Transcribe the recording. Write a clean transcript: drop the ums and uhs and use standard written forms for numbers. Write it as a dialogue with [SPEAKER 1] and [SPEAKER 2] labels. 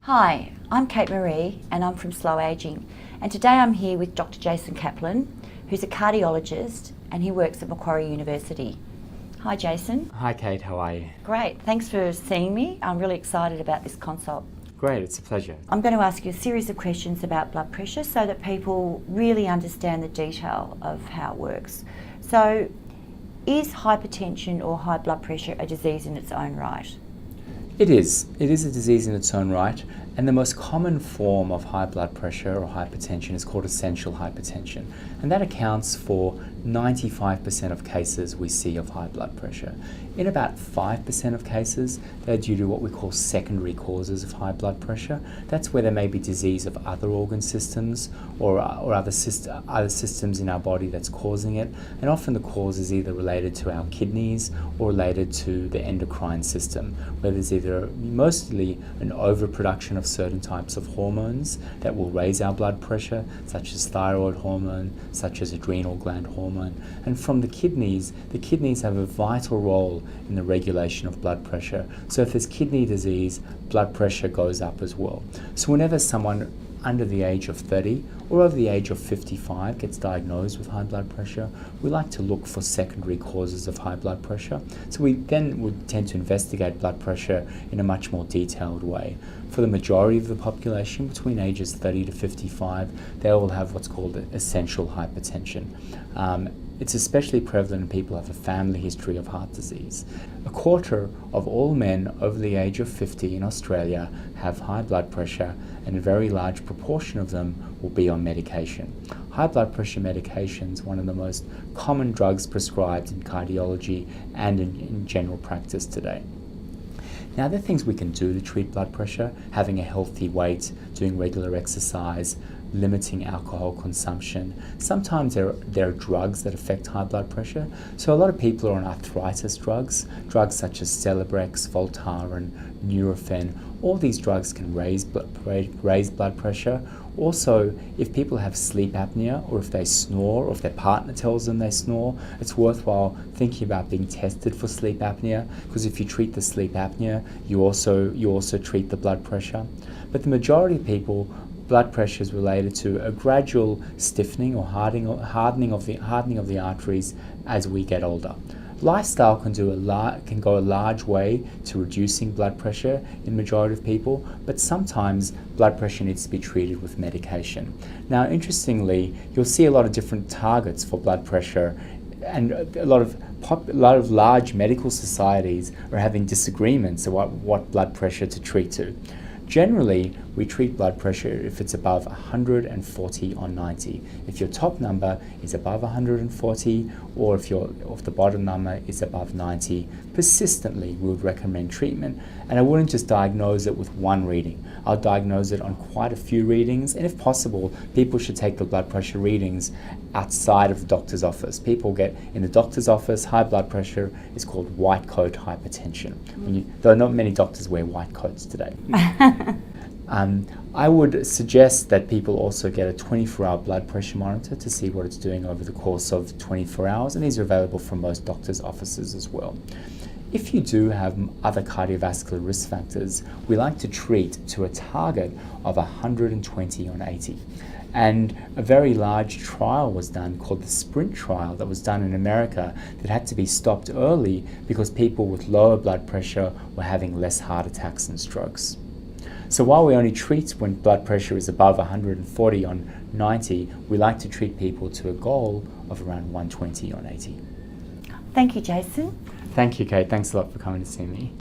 [SPEAKER 1] Hi, I'm Kate Marie and I'm from Slow Aging, and today I'm here with Dr. Jason Kaplan, who's a cardiologist and he works at Macquarie University. Hi Jason.
[SPEAKER 2] Hi Kate, how are you?
[SPEAKER 1] Great, thanks for seeing me. I'm really excited about this consult.
[SPEAKER 2] Great, it's a pleasure.
[SPEAKER 1] I'm going to ask you a series of questions about blood pressure so that people really understand the detail of how it works. So, is hypertension or high blood pressure a disease in its own right?
[SPEAKER 2] It is. It is a disease in its own right, and the most common form of high blood pressure or hypertension is called essential hypertension, and that accounts for 95% of cases we see of high blood pressure. In about 5% of cases, they're due to what we call secondary causes of high blood pressure. That's where there may be disease of other organ systems or other systems in our body that's causing it, and often the cause is either related to our kidneys or related to the endocrine system, where there's either mostly an overproduction of certain types of hormones that will raise our blood pressure, such as thyroid hormone, such as adrenal gland hormone. And from the kidneys have a vital role in the regulation of blood pressure. So if there's kidney disease, blood pressure goes up as well. So whenever someone under the age of 30 or over the age of 55 gets diagnosed with high blood pressure, we like to look for secondary causes of high blood pressure. So we then would tend to investigate blood pressure in a much more detailed way. For the majority of the population between ages 30 to 55, they all have what's called essential hypertension. It's especially prevalent in people who have a family history of heart disease. A quarter of all men over the age of 50 in Australia have high blood pressure, and a very large proportion of them will be on medication. High blood pressure medication is one of the most common drugs prescribed in cardiology and in general practice today. Now, there are things we can do to treat blood pressure: having a healthy weight, doing regular exercise, limiting alcohol consumption. Sometimes there are drugs that affect high blood pressure. So a lot of people are on arthritis drugs such as Celebrex, Voltaren, Nurofen. All these drugs can raise blood pressure. Also, if people have sleep apnea, or if they snore, or if their partner tells them they snore, it's worthwhile thinking about being tested for sleep apnea, because if you treat the sleep apnea, you also treat the blood pressure. But the majority of people, blood pressure is related to a gradual stiffening or hardening of the arteries as we get older. Lifestyle can go a large way to reducing blood pressure in the majority of people, but sometimes blood pressure needs to be treated with medication. Now, interestingly, you'll see a lot of different targets for blood pressure, and a lot of large medical societies are having disagreements about what blood pressure to treat to. Generally, we treat blood pressure if it's above 140 on 90. If your top number is above 140, or if the bottom number is above 90, persistently we would recommend treatment. And I wouldn't just diagnose it with one reading. I'll diagnose it on quite a few readings, and if possible, people should take the blood pressure readings outside of the doctor's office. People get in the doctor's office, high blood pressure is called white coat hypertension. Though not many doctors wear white coats today. I would suggest that people also get a 24-hour blood pressure monitor to see what it's doing over the course of 24 hours, and these are available from most doctors' offices as well. If you do have other cardiovascular risk factors, we like to treat to a target of 120 on 80. And a very large trial was done called the SPRINT trial that was done in America that had to be stopped early because people with lower blood pressure were having less heart attacks and strokes. So while we only treat when blood pressure is above 140 on 90, we like to treat people to a goal of around 120 on 80.
[SPEAKER 1] Thank you, Jason.
[SPEAKER 2] Thank you, Kate. Thanks a lot for coming to see me.